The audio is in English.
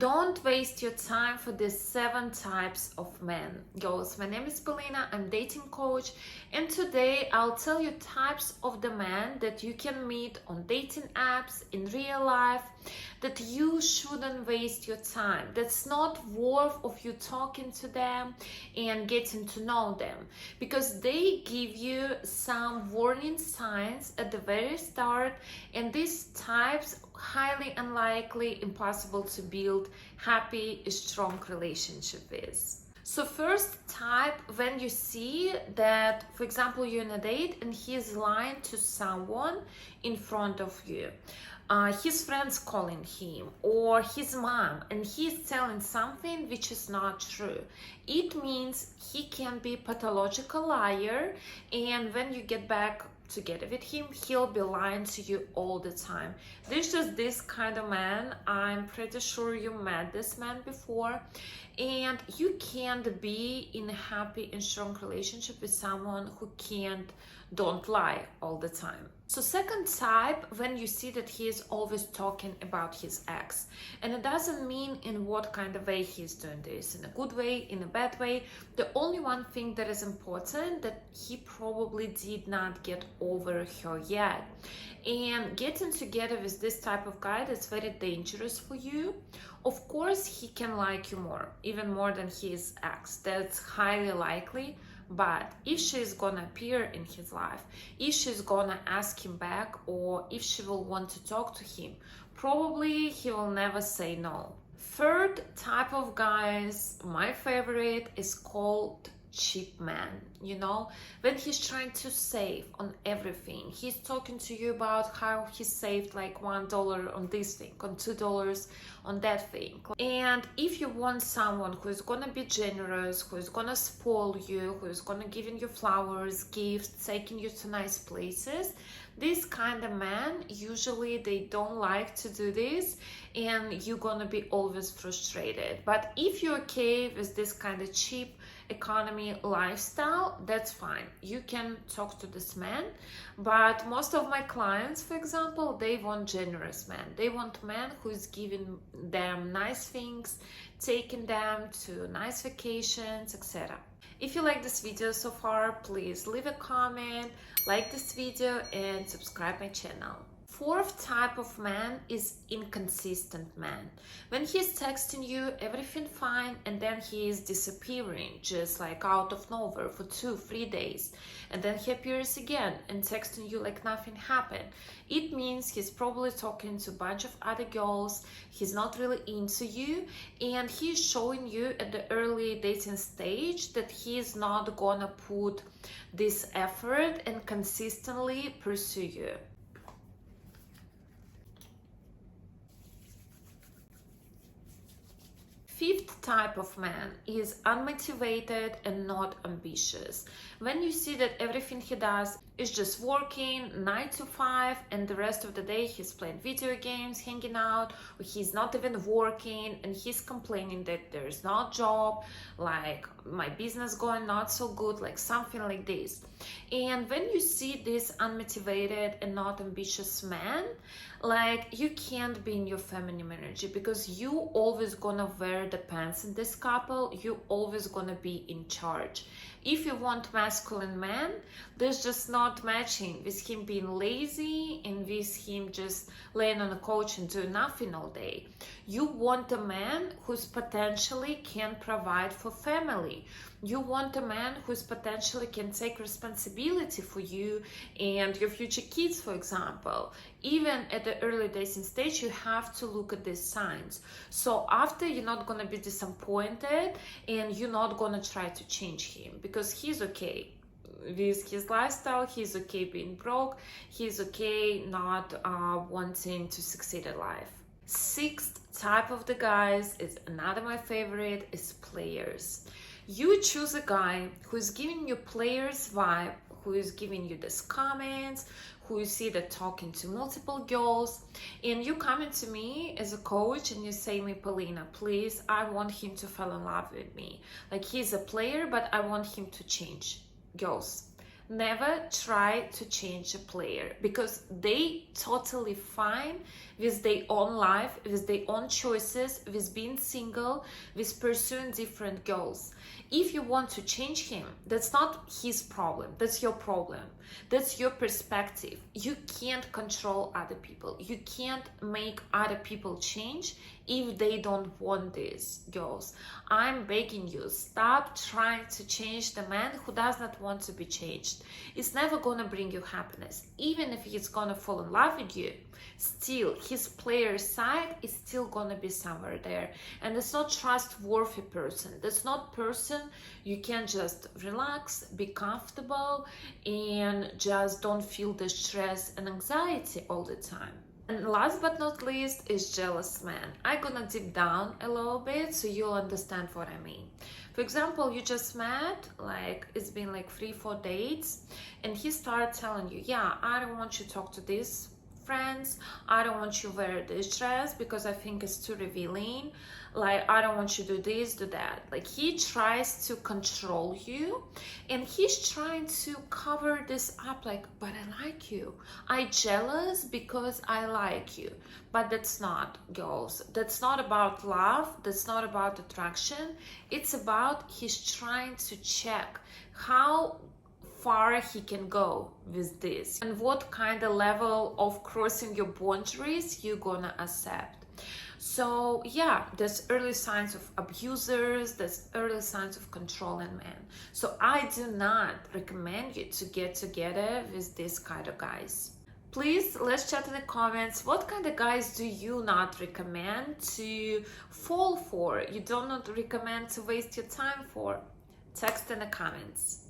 Don't waste your time for these 7 types of men. Girls, my name is Polina, I'm dating coach, and today I'll tell you types of the men that you can meet on dating apps, in real life, that you shouldn't waste your time. That's not worth of you talking to them and getting to know them, because they give you some warning signs at the very start, and these types highly unlikely, impossible to build happy, strong relationship with. So first type, when you see that, for example, you're in a date and he's lying to someone in front of you. His friends calling him or his mom, and he's telling something which is not true. It means he can be pathological liar, and when you get back together with him, he'll be lying to you all the time. There's just this kind of man. I'm pretty sure you met this man before, and you can't be in a happy and strong relationship with someone who don't lie all the time. So second type, when you see that he is always talking about his ex, and it doesn't mean in what kind of way he's doing this, in a good way, in a bad way. The only one thing that is important, that he probably did not get over her yet. And getting together with this type of guy, that's very dangerous for you. Of course, he can like you more, even more than his ex. That's highly likely. But if she's gonna appear in his life, if she's gonna ask him back, or if she will want to talk to him, probably he will never say no. Third type of guys, my favorite, is called cheap man. You know, when he's trying to save on everything, he's talking to you about how he saved like $1 on this thing, on $2 on that thing. And if you want someone who is gonna be generous, who is gonna spoil you, who is gonna give you flowers, gifts, taking you to nice places, this kind of man, usually they don't like to do this, and you're gonna be always frustrated. But if you're okay with this kind of cheap economy lifestyle, that's fine. You can talk to this man. But most of my clients, for example, they want generous men. They want man who is giving them nice things, taking them to nice vacations, etc. If you like this video so far, please leave a comment, like this video, and subscribe my channel. Fourth type of man is inconsistent man. When he's texting you, everything fine, and then he is disappearing, just like out of nowhere for 2-3 days. And then he appears again and texting you like nothing happened. It means he's probably talking to a bunch of other girls, he's not really into you, and he's showing you at the early dating stage that he's not gonna put this effort and consistently pursue you. Fifth type of man is unmotivated and not ambitious. When you see that everything he does is just working 9 to 5, and the rest of the day he's playing video games, hanging out, or he's not even working, and he's complaining that there's no job, like my business going not so good, like something like this. And when you see this unmotivated and not ambitious man, like, you can't be in your feminine energy, because you always gonna wear the pants in this couple. You always gonna be in charge. If you want masculine man, there's just not matching with him being lazy and with him just laying on a couch and doing nothing all day. You want a man who's potentially can provide for family. You want a man who's potentially can take responsibility for you and your future kids, for example. Even at the early dating stage, you have to look at these signs. So after, you're not going to be disappointed, and you're not going to try to change him, because he's okay with his lifestyle, he's okay being broke, he's okay not wanting to succeed in life. Sixth type of the guys is another my favorite, is players. You choose a guy who is giving you players vibe, who is giving you these comments, who you see that talking to multiple girls, and you come to me as a coach and you say me, Polina, please, I want him to fall in love with me. Like, he's a player, but I want him to change. Girls, never try to change a player, because they totally fine with their own life, with their own choices, with being single, with pursuing different goals. If you want to change him, that's not his problem, that's your problem. That's your perspective. You can't control other people. You can't make other people change if they don't want this, girls. I'm begging you, stop trying to change the man who does not want to be changed. It's never gonna bring you happiness. Even if he's gonna fall in love with you, still his player side is still gonna be somewhere there, and it's not trustworthy person. That's not person you can just relax, be comfortable, and just don't feel the stress and anxiety all the time. And last but not least is jealous man. I'm gonna deep down a little bit so you'll understand what I mean. For example, you just met, like it's been like 3-4 dates, and he started telling you, yeah, I don't want you to talk to these friends, I don't want you to wear this dress because I think it's too revealing, like I don't want you to do this, do that. Like he tries to control you, and he's trying to cover this up, like, but I like you, I jealous because I like you. But that's not, girls, that's not about love, that's not about attraction. It's about he's trying to check how far he can go with this and what kind of level of crossing your boundaries you're gonna accept. So yeah, there's early signs of abusers, there's early signs of controlling men. So I do not recommend you to get together with this kind of guys. Please, let's chat in the comments. What kind of guys do you not recommend to fall for? You do not recommend to waste your time for? Text in the comments.